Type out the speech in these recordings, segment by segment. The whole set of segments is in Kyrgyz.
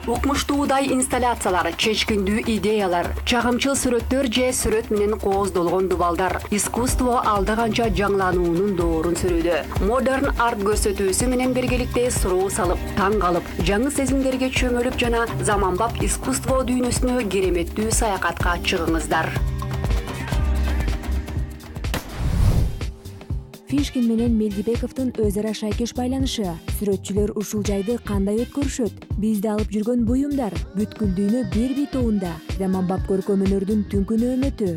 Укмуштуудай инсталляциялар, чечкиндүү идеялар, чагымчыл сүрөттөр же сүрөт менен кооздолгон дубалдар искусство алда канча жаңлануунун доорун сүрүүдө. Модерн арт көрсөтүүсү менен биргеликте суроо салып, таң калып, жаңы сезимдерге чөмөлүп жана заманбап искусство дүйнөсүнө кереметтүү саякатка чыгыңыздар. Фишкин менен Мелдебековдун өз ара шайкеш байланышы. Сүрөтчүлөр ушул жайды кандай өткөрүшөт? Бизди алып жүргөн буюмдар, бүткүл дүйнө бир битоунда. Заманбап көркөм өнөрдүн түнкү нөөмөтү.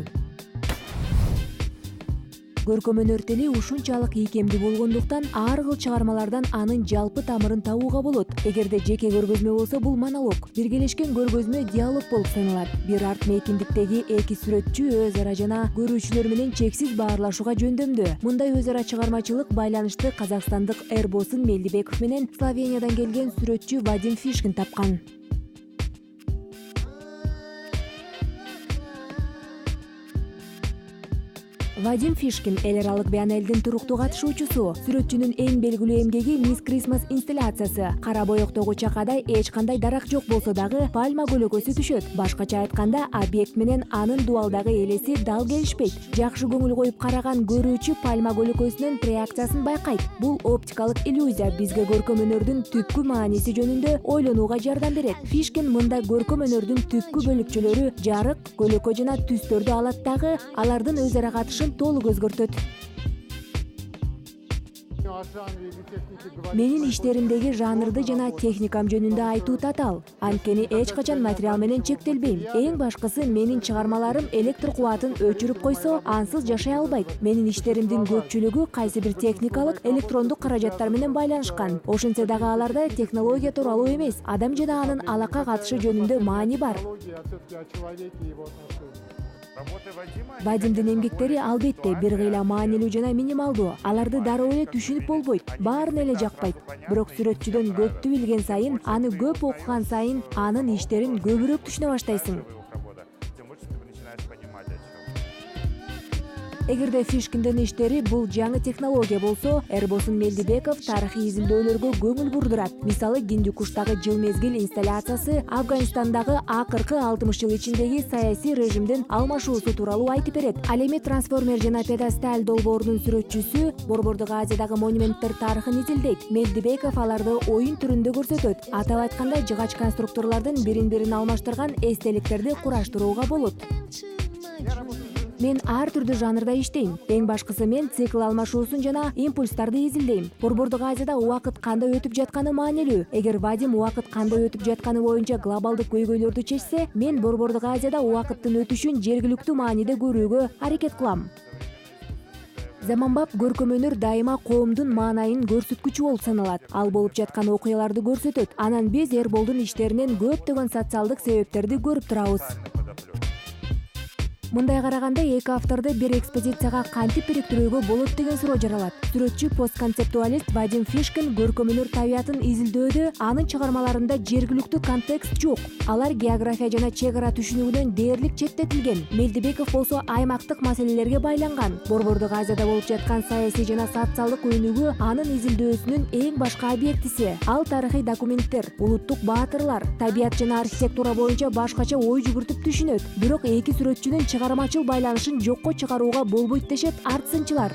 Көркөм өнөр тили ушунчалык ийкемдүү болгондуктан ар кыл чыгармалардан анын жалпы тамырын табууга болот. Эгерде жеке көргөзмө болсо бул монолог, биргелешкен көргөзмө диалог болуп саналат. Бир арт мейкиндиктеги эки сүрөтчү өз ара жана көрүүчүлөр менен чексиз баарлашууга жөндөмдүү. Мындай өз ара чыгармачылык байланышты казакстандык Эрбосын Мелдебеков менен Словениядан келген сүрөтчү Вадим Фишкин тапкан. Вадим Фишкин эл аралык бианелдин туруктуу катышуучусу. Сүрөтчүнүн эң белгилүү эмгеги Мисс Крисмас инсталляциясы. Кара боектогу чакада эч кандай дарак жок болсо дагы пальма көлөкөсү түшөт. Башкача айтканда, объект менен анын дубалдагы элеси дал келишпейт. Жакшы көңүл коюп караган көрүүчү пальма көлөкөсүнүн реакциясын байкайт. Бул оптикалык иллюзия бизге көркөм өнөрдүн түпкү мааниси жөнүндө ойлонууга жардам берет. Фишкин мында көркөм өнөрдүн түпкү бөлүкчөлөрү жарык, көлөкө жана түстөрдү алат дагы алардын өз ара катышын толук өзгөртөт. Менин иштеримдеги жанрды жана техникам жөнүндө айтуу татаал. Анткени эч качан материал менен чектелбейм. Эң башкысы менин чыгармаларым электр кубатын өчүрүп койсо, ансыз жашай албайт. Менин иштеримдин көпчүлүгү кайсы бир техникалык, электрондук каражаттар менен байланышкан. Ошентсе дагы аларда технология тууралуу эмес, адам жана анын алакка катышы жөнүндө маани бар. Вадимдин эмгектери албетте бир кыйла маанилүү жана минималдуу. Аларды дароо эле түшүнүп болбойт, баарын эле жакпайт. Бирок сүрөтчүдөн көптү билген сайын, аны көп окуган сайын, анын иштерин көбүрөөк түшүнө баштайсың. Эгерде Фишкиндин иштери бул жаңы технология болсо, Эрбосын Мелдебеков тарыхый изилдөөлөргө көңүл бурдурат. Мисалы, Гиндикуштагы жыл мезгил инсталляциясы Афганистандагы акыркы 60 жыл ичиндеги саясий режимдин алмашуусу тууралуу айтып берет. Ал эми трансформер жана педесталь долбоорунун сүрөтчүсү Борбордук Азиядагы монументтер тарыхын изилдейт. Мелдебеков аларды оюн түрүндө көрсөтөт. Атап айтканда, жыгач конструкторлордун бирин-бирин алмаштырган эстеликтерди кураштырууга болот. Мен ар түрдүү жанрда иштейм. Эң башкысы мен цикл алмашуусун жана импульстарды изилдейм. Борбордук Азияда убакыт кандай өтүп жатканы маанилүү. Эгер Вадим убакыт кандай өтүп жатканы боюнча глобалдык көйгөйлөрдү чечсе, мен Борбордук Азияда убакыттын өтүшүн жергиликтүү мааниде көрүүгө аракет кылам. Заманбап көркөм өнөр дайыма коомдун маанайын көрсөткүчү болуп саналат. Ал болуп жаткан окуяларды көрсөтөт. Анан биз Эрболдун иштеринен көптөгөн социалдык себептерди көрүп турабыз. Мындай караганда эки авторду бир экспозицияга кантип бириктирүүгө болот деген суроо жаралат. Сүрөтчү постконцептуалист Вадим Фишкин көркөм өнөр табиятын изилдөөдө анын чыгармаларында жергиликтүү контекст жок. Алар география жана чек ара түшүнүгүнөн дээрлик четтетилген. Мелдебеков болсо аймактык маселелерге байланган. Борбордук Азияда болуп жаткан саясий жана социалдык өнүгүү анын изилдөөсүнүн эң башка объектиси. Ал тарыхый документтер, улуттук баатырлар, табият жана архитектура боюнча башкача ой жүгүртүп түшүнөт. Бирок эки сүрөтчүнүн чыгармачыл байланышын жокко чыгарууга болбойт дешет арт сынчылар.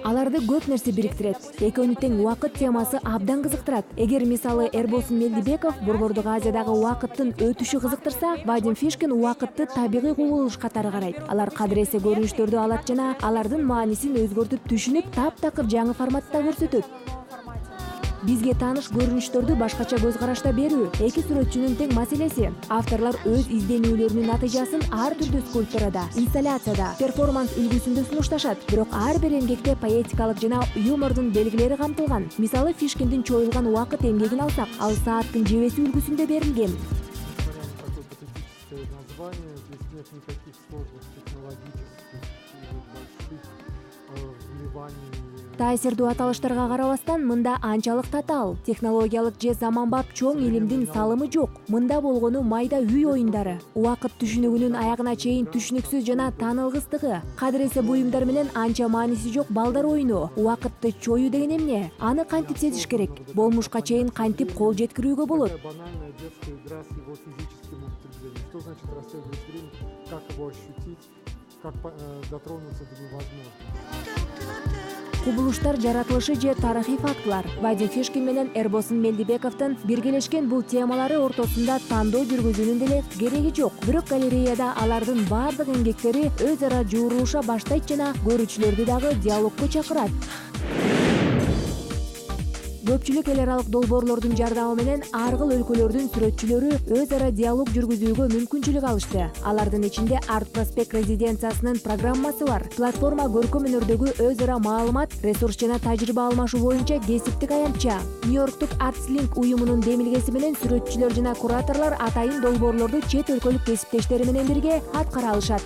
Аларды көп нерсе бириктирет. Экөөнү тең убакыт темасы абдан кызыктырат. Эгер мисалы Эрбосын Мелдебеков Борбордук Азиядагы убакыттын өтүшү кызыктырса, Вадим Фишкин убакытты табигый кубулуш катары карайт. Алар кадыресе көрүнүштөрдү алат жана алардын маанисин өзгөртүп түшүнүп, таптакыр жаңы форматта көрсөтөт. Бизге тааныш көрүнүштөрдү башкача көз карашта берүү эки сүрөтчүнүн тең маселеси. Авторлор өз изденүүлөрүнүн натыйжасын ар түрдүү скульптурада, инсталляцияда, перформанс үлгүсүндө сунушташат. Бирок ар бир эмгекте поэтикалык жана юмордун белгилери камтылган. Мисалы, Фишкиндин чоюлган убакыт эмгегин алсак, ал сааттын жебеси үлгүсүндө берилген. Таасирдүү аталыштарга карабастан мында анчалык татаал, технологиялык же заманбап чоң илимдин салымы жок. Мында болгону майда үй оюндары, убакыт түшүнүгүнүн аягына чейин түшүнүксүз жана таанылгыстыгы. Кадыресе буюмдар менен анча мааниси жок балдар оюну. Убакытты чою деген эмне? Аны кантип сезиш керек? Болмушка чейин кантип кол жеткирүүгө болот? Банальная детская игра с его физическим употреблением. Что значит расстегивать грим, как его ощутить, как дотронуться до невозможно. Кубулуштар жаратылышы же тарыхый фактылар. Вадим Фишкин менен Эрбосын Мелдебековдун биргелешкен бул темалары ортосунда тандоо жүргүзүүнүн деле кереги жок. Бирок галереяда алардын бардык эмгектери өз ара жуурулуша баштайт жана көрүүчүлөрдү дагы диалогко чакырат. Көпчүлүк эл аралык долбоорлордун жардамы менен ар кыл өлкөлөрдүн сүрөтчүлөрү өз ара диалог жүргүзүүгө мүмкүнчүлүк алышты. Алардын ичинде Арт Проспект резиденциясынын программасы бар. Платформа көркөм өнөрдөгү өз ара маалымат, ресурс жана тажрыйба алмашуу боюнча кесиптик аянтча. Нью-Йорктук Artslink уюмунун демилгеси менен сүрөтчүлөр жана кураторлор атайын долбоорлорду чет өлкөлүк кесиптештери менен бирге аткара алышат.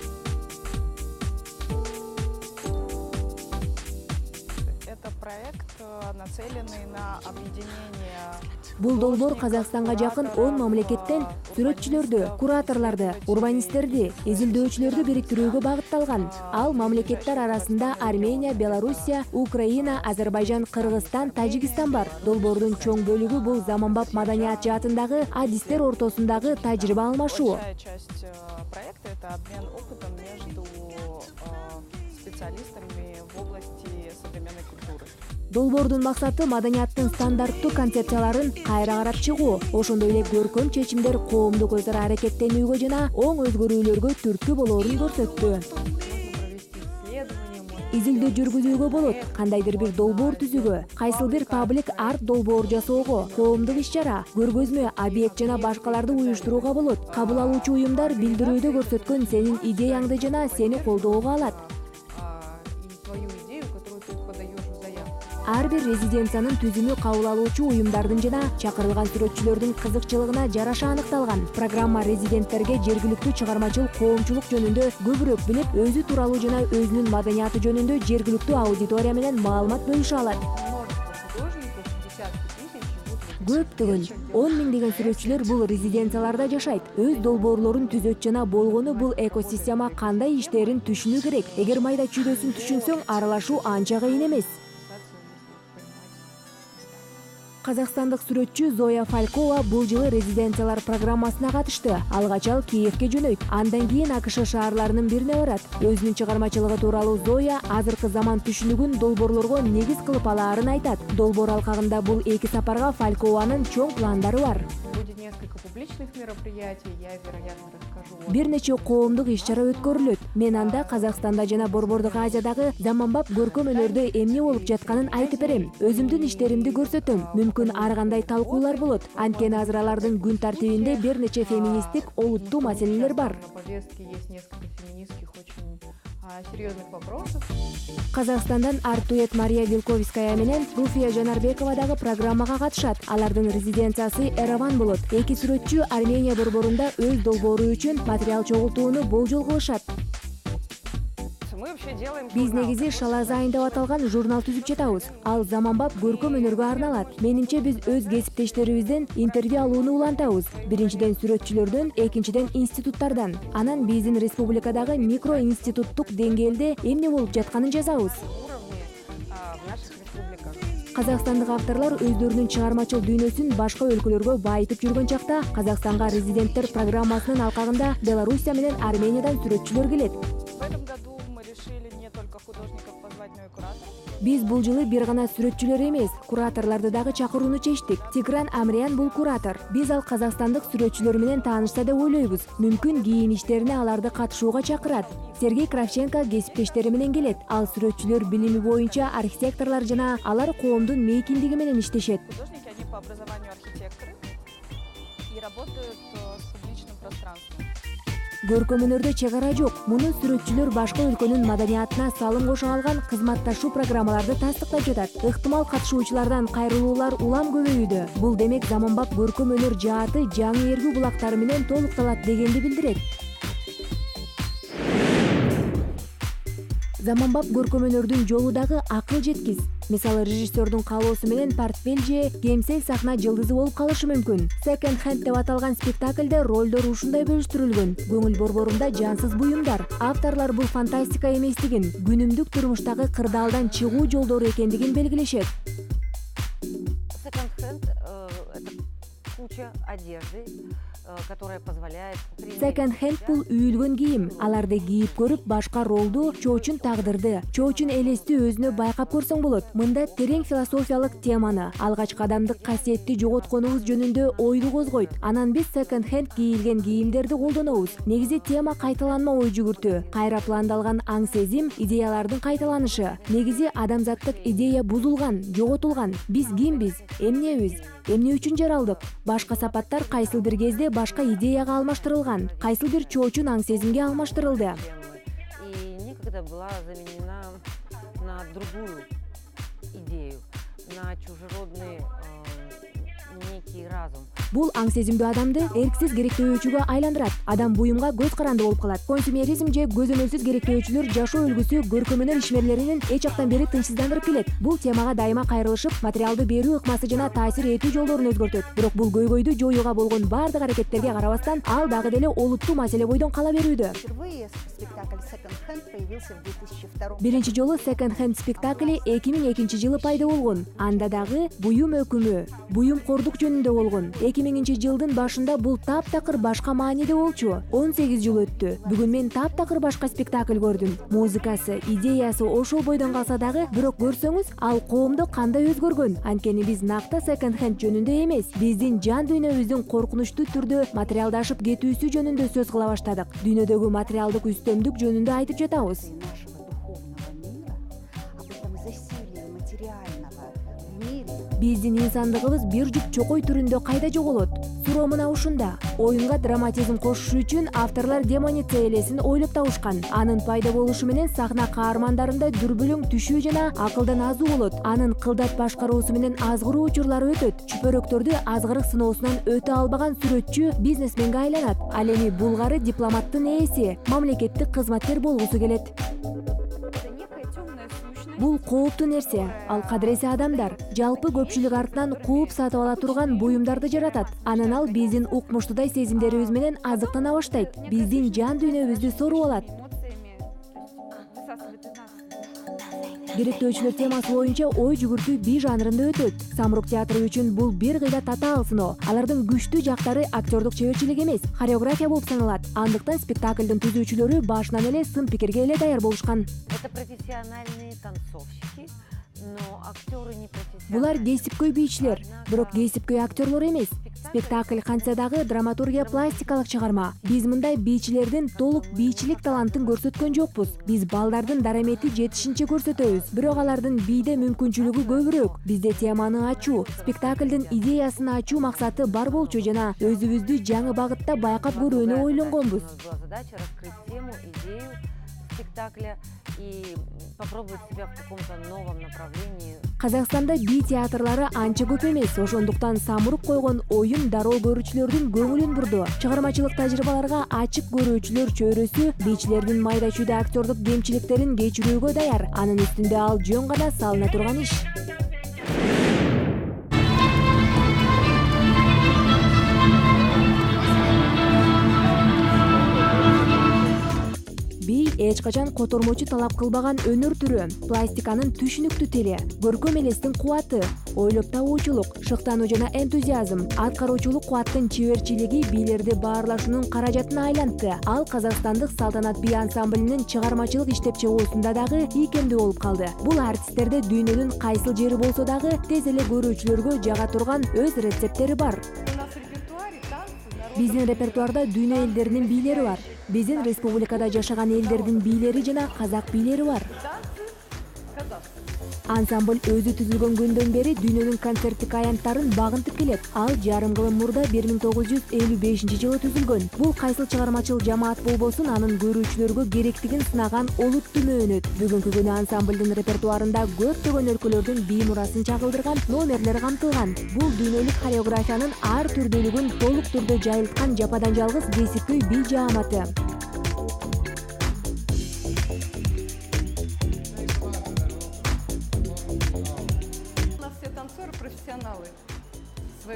Бул долбоор Казакстанга жакын 10 мамлекеттен сүрөтчүлөрдү, кураторлорду, урбанисттерди, изилдөөчүлөрдү бириктирүүгө багытталган. Ал мамлекеттер арасында Армения, Белоруссия, Украина, Азербайжан, Кыргызстан, Тажикстан бар. Долбоордун чоң бөлүгү бул заманбап маданият жаатындагы адистер ортосундагы тажрыйба алмашуу. Проекта — это обмен опытом между специалистами в области современной культуры. Долбоордун максаты маданияттын стандарттуу концепцияларын кайра карап чыгуу, ошондой эле көркөм чечимдер коомдук өз ара аракеттенүүгө жана оң өзгөрүүлөргө түрткү болоорун көрсөттү. Изилдөө жүргүзүүгө болот, кандайдыр бир долбоор түзүүгө, кайсыл бир паблик арт долбоор жасоого, коомдук иш-чара, көргөзмө, объект жана башкаларды уюштурууга болот. Кабыл алуучу уюмдар билдирүүдө көрсөткөн сенин идеяңды жана сени колдоого алат. Ар бир резиденциянын түзүмү кабыл алуучу уюмдардын жана чакырылган сүрөтчүлөрдүн кызыкчылыгына жараша аныкталган. Программа резиденттерге жергиликтүү чыгармачыл коомчулук жөнүндө көбүрөөк билип, өзү тууралуу жана өзүнүн маданияты жөнүндө жергиликтүү аудитория менен маалымат бөлүшө алат. Көптөгөн 10 миңдеген сүрөтчүлөр бул резиденцияларда жашайт. Өз долбоорлорун түзөт жана болгону бул экосистема кандай иштерин түшүнүү керек. Эгер майда чүйдөсүн түшүнсөң, аралашуу анча кыйын эмес. Казакстандык сүрөтчү Зоя Фалькова бул жылы резиденциялар программасына катышты. Алгач ал Киевке жөнөйт, андан кийин АКШ шаарларынын бирине барат. Өзүнүн чыгармачылыгы тууралуу Зоя азыркы заман түшүнүгүн долбоорлорго негиз кылып алаарын айтат. Долбоор алкагында бул эки сапарга Фалькованын чоң пландары бар. Будет несколько публичных мероприятий, я, вероятно, расскажу. Бир нече коомдук иш-чара өткөрүлөт. Мен анда Казакстанда жана Борбордук Азиядагы заманбап көркөм өнөрдө эмне болуп жатканын айтып берем. Өзүмдүн иштеримди көрсөтөм. Мүмкүн ар кандай талкуулар болот. Анткени азыр алардын күн тартибинде бир нече феминисттик, олуттуу маселелер бар. На повестке есть несколько феминистских очень серьезных вопросов. Казакстандан арт-дуэт Мария Вилковская менен Руфия Жанарбекова дагы программага катышат. Алардын резиденциясы Эреван болот. Эки сүрөтчү Армения борборунда өз долбоору үчүн материал чогултууну болжол кылышат. Биз негизи Шалазайн деп аталган журнал түзүп жатабыз. Ал заманбап көркөм өнөргө арналат. Менимче биз өз кесиптештерибизден интервью алууну улантабыз. Биринчиден сүрөтчүлөрдөн, экинчиден институттардан. Анан биздин республикадагы микро институттук деңгээлде эмне болуп жатканын жазабыз. Казакстандык авторлор өздөрүнүн чыгармачыл дүйнөсүн башка өлкөлөргө байытып жүргөн чакта Казакстанга резиденттер программасынын алкагында Белоруссия менен Армениядан сүрөтчүлөр келет. Биз бул жылы бир гана сүрөтчүлөр эмес, кураторлорду дагы чакырууну чечтик. Тигран Амрян бул куратор. Биз ал казакстандык сүрөтчүлөр менен таанышса деп ойлойбуз. Мүмкүн кийин иштерине аларды катышууга чакырат. Сергей Кравченко кесиптештери менен келет. Ал сүрөтчүлөр билими боюнча архитекторлор жана алар коомдун мейкиндиги менен иштешет. Художники, они по образованию архитекторы и работают с публичным пространством. Көркөм өнөрдө чек ара жок. Муну сүрөтчүлөр башка өлкөнүн маданиятына салым кошо алган кызматташуу программаларды тастыктап жатат. Ыктымал катышуучулардан кайрылуулар улам көбөйүүдө. Бул демек заманбап көркөм өнөр жааты жаңы эргүү булактары менен толукталат дегенди билдирет. Заманбап көркөм өнөрдүн жолу дагы акыл жеткис. Мисалы режиссердун каалоосу менен портфель же кемсел сахна жылдызы болуп калышы мүмкүн. Second Hand деп аталган спектакльде ролдор ушундай бөлүштүрүлгөн. Көңүл борборунда жансыз буюмдар. Авторлор бул фантастика эместигин, күнүмдүк турмуштагы кырдаалдан чыгуу жолдору экендигин белгилешет. Second Hand это куча одежды, которая позволяет... Second Hand бул үйүлгөн кийим. Аларды кийип көрүп, башка ролду, чоочун тагдырды, чоочун элести өзүнө байкап көрсөң болот. Мында терең философиялык теманы, алгачкы адамдык касиетти жоготконубуз жөнүндө ойду козгойт. Анан биз Second Hand кийилген кийимдерди колдонобуз. Негизи тема кайталанма ой жүгүртүү, кайра пландалган аң сезим, идеялардын кайталанышы. Негизи адамзаттык идея бузулган, жоготулган. Биз кимбиз? Эмнебиз? Эмне үчүн жаралдык? Башка сапаттар кайсыл бир кезде башка идеяга алмаштырылган, кайсыл бир чоочун аң сезимге алмаштырылды. И некогда была заменена на другую идею, на чужеродный некий разум. Бул аң сезимдүү адамды эрксиз керектөөчүгө айландырат. Адам буюмга көз каранды болуп калат. Консумеризм же көзөмөлсүз керектөөчүлөр жашоо үлгүсү көркөмөнөр ишмерлеринин эч жактан бери тынчсыздандырып келет. Бул темага дайыма кайрылышып, материалды берүү ыкмасы жана таасир этүү жолдорун өзгөртөт. Бирок бул көйгөйдү жоюуга болгон бардык аракеттерге карабастан, ал дагы деле олуттуу маселе бойдон кала берүүдө. Впервые спектакль Second Hand появился в 2002 Биринчи жолу Second Hand спектакли 2002 жылы пайда болгон. Анда дагы буюм өкүмү, буюм кордук жөнүндө болгон. 2000 жылдын башында бул таптакыр башка мааниде болчу. 18 жыл өттү. Бүгүн мен таптакыр башка спектакль көрдүм. Музыкасы, идеясы ошол бойдон калса дагы, бирок көрсөңүз, ал коомду кандай өзгөргөн. Анткени биз накта Second Hand жөнүндө эмес, биздин жан дүйнөбүздүн коркунучтуу түрдө материалдашып кетүүсү жөнүндө сөз кыла баштадык. Дүйнөдөгү материалдык үстөмдүк жөнүндө айтып жатабыз. нашего духовного мира, об этом засилии материального в мире. Биздин инсандыгыбыз бир жүк чокой түрүндө кайда жоголот? Суроо мына ушунда. Оюнга драматизм кошуш үчүн авторлор демониция элесин ойлоп табышкан. Анын пайда болушу менен сахна каармандарында дүрбөлөң түшүү жана акылдан азуу болот. Анын кылдат башкаруусу менен азгыруу учурлары өтөт. Чүпөрөктөрдү азгырык сыноосунан өтө албаган сүрөтчү бизнесменге айланат. Ал эми булгары дипломаттын ээси, мамлекеттик кызматкер болгусу келет. Это некая темная сущность. Бул кооптуу нерсе. Ал кадыреси адамдар жалпы көпчүлүк артынан кууп сатып ала турган буюмдарды жаратат. Анан ал биздин укмуштуудай сезимдерибиз менен азыктана баштайт. Биздин жан дүйнөбүздү соруп алат. Эмоциями, высасывает из нас. Керектөөчүлөр темасы боюнча ой жүгүртүү би жанрында өтөт. Самрук театры үчүн бул бир кыйда татаал сыноо. Алардын күчтүү жактары актердук чеберчилик эмес, хореография болуп саналат. Андыктан спектаклдын түзүүчүлөрү башынан эле сын пикирге эле даяр болушкан. Это профессиональные танцовщики, но актеры не профессиональные. Булар кесипкөй бийчилер, бирок кесипкөй актерлор эмес. Спектакль кантса дагы драматургия пластикалык чыгарма. Биз мындай бийчилердин толук бийчилик талантын көрсөткөн жокпуз. Биз балдардын дарамети жетишинче көрсөтөбүз, бирок алардын бийде мүмкүнчүлүгү көбүрөөк. Бизде теманы ачуу, спектаклдын идеясын ачуу максаты бар болчу жана өзүбүздү жаңы багытта байкап көрүүнү ойлонгонбуз. У нас была задача раскрыть тему, идею спектакля и попробовать себя в каком-то новом направлении. Казакстанда бий театрлары анча көп эмес, ошондуктан Самрук койгон оюн дароо көрүүчүлөрдүн көңүлүн бурду. Чыгармачылык тажрыйбаларга ачык көрүүчүлөр чөйрөсү бийчилердин майда чүйдө актердук кемчиликтерин кечирүүгө даяр. Анын үстүндө ал жөн гана салына турган иш. Бий эч качан котормочу талап кылбаган өнөр түрү, пластиканын түшүнүктүү тили, көркөм элестин кубаты, ойлоп табуучулук, шыктануу жана энтузиазм, аткаруучулук кубаттын чеберчилиги бийлерди баарлашуунун каражатына айлантты. Ал казакстандык салтанат бий ансамблинин чыгармачылык иштеп чыгуусунда дагы ийкемдүү болуп калды. Бул артисттерде дүйнөнүн кайсыл жери болсо дагы тез эле көрүүчүлөргө жага турган өз рецепттери бар. У нас в репертуаре танцы, народ. Биздин репертуарда дүйнө элдеринин бийлери бар. Биздин республикада жашаган элдердин бийлери жана казак бийлери бар. Ансамбль өзү түзүлгөн күндөн бери дүйнөнүн концерттик аянттарын багынтып келет. Ал жарым кылым мурда 1955 жылы түзүлгөн. Бул кайсыл чыгармачыл жамаат болбосун анын көрүүчүлөргө керектигин сынаган олуттуу мөөнөт. Бүгүнкү күнү ансамблдын репертуарында көптөгөн өлкөлөрдүн бий мурасын чагылдырган номерлер камтылган. Бул дүйнөлүк хореографиянын ар түрдүүлүгүн толук түрдө жайылткан жападан жалгыз кесипкөй бий жааматы. профессионалы.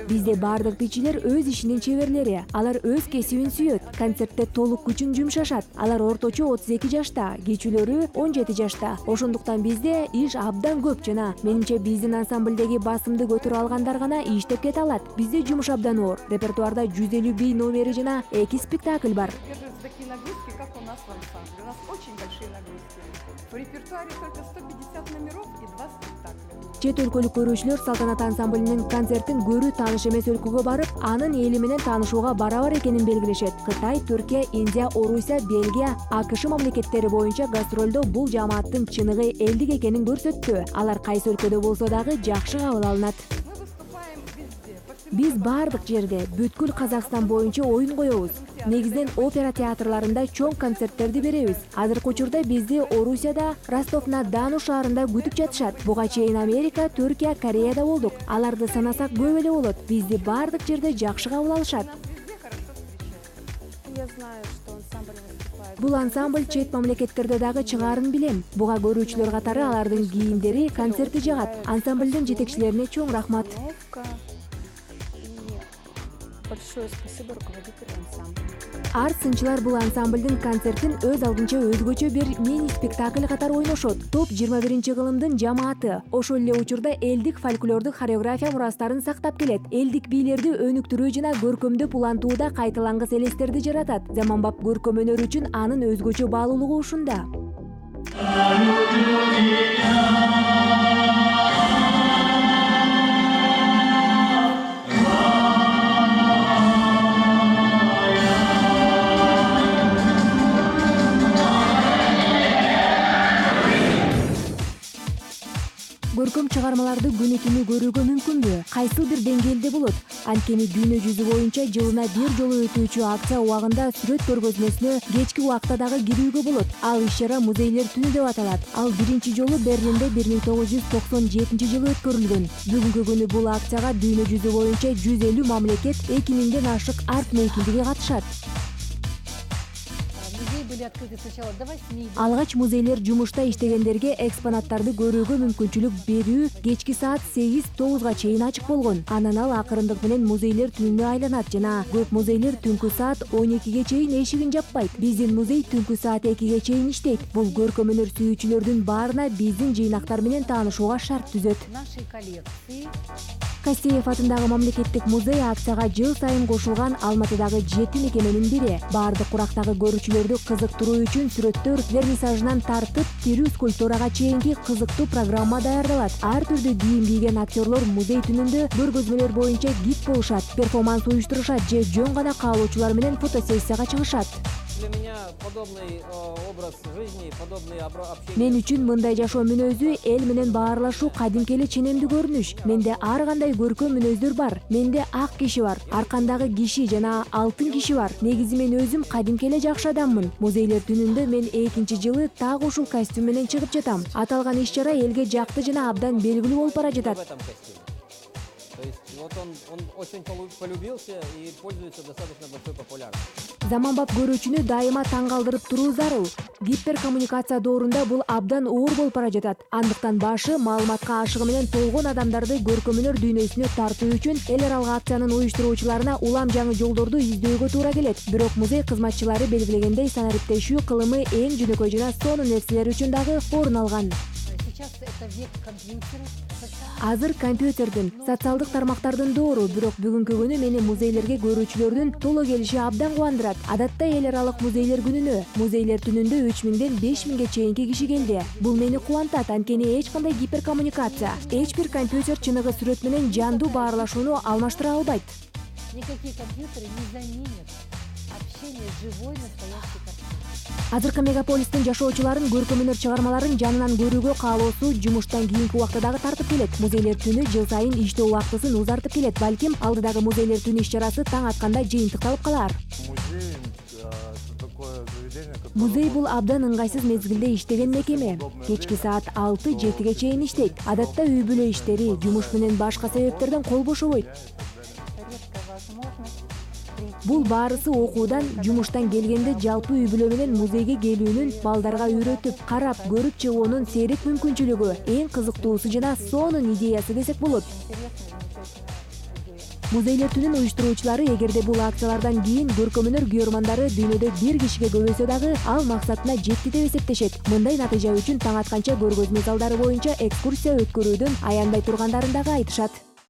Бизде бардык бийчилер өз ишинин чеберлери. Алар өз кесибин сүйөт. Концертте толук күчүн жумшашат. Алар орточо 32 жашта, кичүүлөрү 17 жашта. Ошондуктан бизде иш абдан көп жана менимче биздин ансамблдеги басымды көтөрө алгандар гана иштеп кете алат. Бизде жумуш абдан оор. Репертуарда 150 бий номери жана 2 спектакль бар. Держатся такие нагрузки, как у нас в ансамбле. У нас очень большие нагрузки. В репертуаре только 150 номеров и 2 спектакля. Чет өлкөлүк көрүүчүлөр Салтанат ансамблинин концертин көрүү тааныш эмес өлкөгө барып, анын эли менен таанышууга барабар экенин белгилешет. Кытай, Түркия, Индия, Орусия, Бельгия, АКШ мамлекеттери боюнча гастролдо бул жамааттын чыныгы элдик экенин көрсөттү. Алар кайсы өлкөдө болсо дагы жакшы кабыл алынат. Биз бардык жерде бүткүл Казакстан боюнча оюн коебуз. Негизинен опера театрларында чоң концерттерди беребиз. Азыркы учурда бизди Орусияда, Ростов-на-Дону шаарында күтүп жатышат. Буга чейин Америка, Түркия, Кореяда болдук. Аларды санасак көп эле болот. Бизди бардык жерде жакшы кабыл алышат. Я знаю, что ансамбль выступает. Бул ансамбль чет мамлекеттерде дагы чыгаарын билем. Буга көрүүчүлөр катары алардын кийимдери концертти жагат. Ансамблдин жетекчилерине чоң рахмат. Большое спасибо руководителю ансамбля. Ар сынчылар бул ансамблдин концертин өз алдынча өзгөчө бир мини спектакль катары ойношот. Топ 21-кылымдын жамааты. Ошол эле учурда элдик фольклордук хореография мурастарын сактап келет. Элдик бийлерди өнүктүрүү жана көркөмдөп улантууда кайталангыс элестерди жаратат. Заманбап көркөм өнөр үчүн анын өзгөчө баалуулугу ушунда. Көркөм чыгармаларды күнү түнү көрүүгө мүмкүнбү? Кайсыл бир деңгээлде болот? Анткени дүйнө жүзү боюнча жылына бир жолу өтүүчү акция убагында сүрөт көргөзмөсүнө кечки убакта дагы кирүүгө болот. Ал иш-чара музейлер түнү деп аталат. Ал биринчи жолу Берлинде 1997-жылы өткөрүлгөн. Бүгүнкү күнү бул акцияга дүйнө жүзү боюнча 150 мамлекет 2000ден ашык арт мейкиндиги катышат. Алгач музейлер жумушта иштегендерге экспонаттарды көрүүгө мүмкүнчүлүк берүү кечки саат 8-9га чейин ачык болгон. Анан ал акырындык менен музейлер түнүнө айланат жана көп музейлер түнкү саат 12ге чейин эшигин жаппайт. Биздин музей түнкү саат 2ге чейин иштейт. Бул көркөм өнөр сүйүүчүлөрдүн баарына биздин жыйнактар менен таанышууга шарт түзөт. Кастеев атындагы мамлекеттик музей акцияга жыл сайын кошулган Алматыдагы 7 мекеменин бири. Бардык курактагы көрүүчүлөрдү кызыктыруу үчүн сүрөттөр вернисажынан тартып, тирүү скульптурага чейинки кызыктуу программа даярдалат. Ар түрдүү кийим кийген актерлор музей түнүндө көргөзмөлөр боюнча гид болушат, перформанс уюштурушат же жөн гана каалоочулар менен фотосессияга чыгышат. Для меня подобный образ жизни, подобный общение. Мен үчүн мындай жашоо мүнөзү эл менен баарлашуу кадимки эле ченемдүү көрүнүш. Менде ар кандай көркөм мүнөздөр бар. Менде ак киши бар, аркандагы киши жана алтын киши бар. Негизи мен өзүм кадимки эле жакшы адаммын. Музейлер түнүндө мен экинчи жылы так ушул костюм менен чыгып жатам. Аталган иш-чара элге жакты жана абдан белгилүү болуп бара жатат. То есть вот он очень полюбился и пользуется достаточно большой популярностью. Заманбап көрүүчүнү дайыма таң калтырып туруу зарыл. Гиперкоммуникация доорунда бул абдан оор болуп бара жатат. Андыктан башы маалыматка ашыгы менен толгон адамдарды көркөм өнөр дүйнөсүнө тартуу үчүн эл аралык акциянын уюштуруучуларына улам жаңы жолдорду издөөгө туура келет. Бирок музей кызматчылары белгилегендей санариптешүү кылымы эң жөнөкөй жана сонун нерселер үчүн дагы орун алган. Азыр компьютердин, социалдык тармактардын доору, бирок бүгүнкү күнү мени музейлерге көрүүчүлөрдүн толо келиши абдан кубандырат. Адатта эл аралык музейлер күнүнө, музейлер түнүндө 3000ден 5000ге чейинки киши келди. Бул мени кубантат, анткени эч кандай гиперкоммуникация, эч бир компьютер чыныгы сүрөт менен жандуу баарлашууну алмаштыра албайт. Никакие компьютеры не заменят общение живой настоящей картины. Азыркы мегаполистин жашоочуларын көркөм өнөр чыгармаларын жанынан көрүүгө каалоосу жумуштан кийинки убакта дагы тартып келет. Музейлер түнү жыл сайын иштөө убактысын узартып келет. Балким алдыдагы музейлер түнү иш-чарасы таң атканда жыйынтыкталып калар. Музей бул абдан ыңгайсыз мезгилде иштеген мекеме. Кечки саат 6-7ге чейин иштейт. Адатта үй бүлө иштери, жумуш менен башка себептерден кол бошобойт. Бул баарысы окуудан, жумуштан келгенде жалпы үй-бүлө менен музейге келүүнүн, балдарга үйрөтүп, карап, көрүп чыгуунун сейрек мүмкүнчүлүгү, эң кызыктуусу жана сонун идеясы десек болот. Музейлер түнүн уюштуруучулары эгерде бул акциялардан кийин көркөмөнөр күйөрмандары дүйнөдө бир кишиге көбөйсө дагы ал максатына жетти деп эсептешет. Мындай натыйжа үчүн таң атканча көргөзмө залдары боюнча экскурсия өткөрүүдөн аянбай тургандарын дагы айтышат.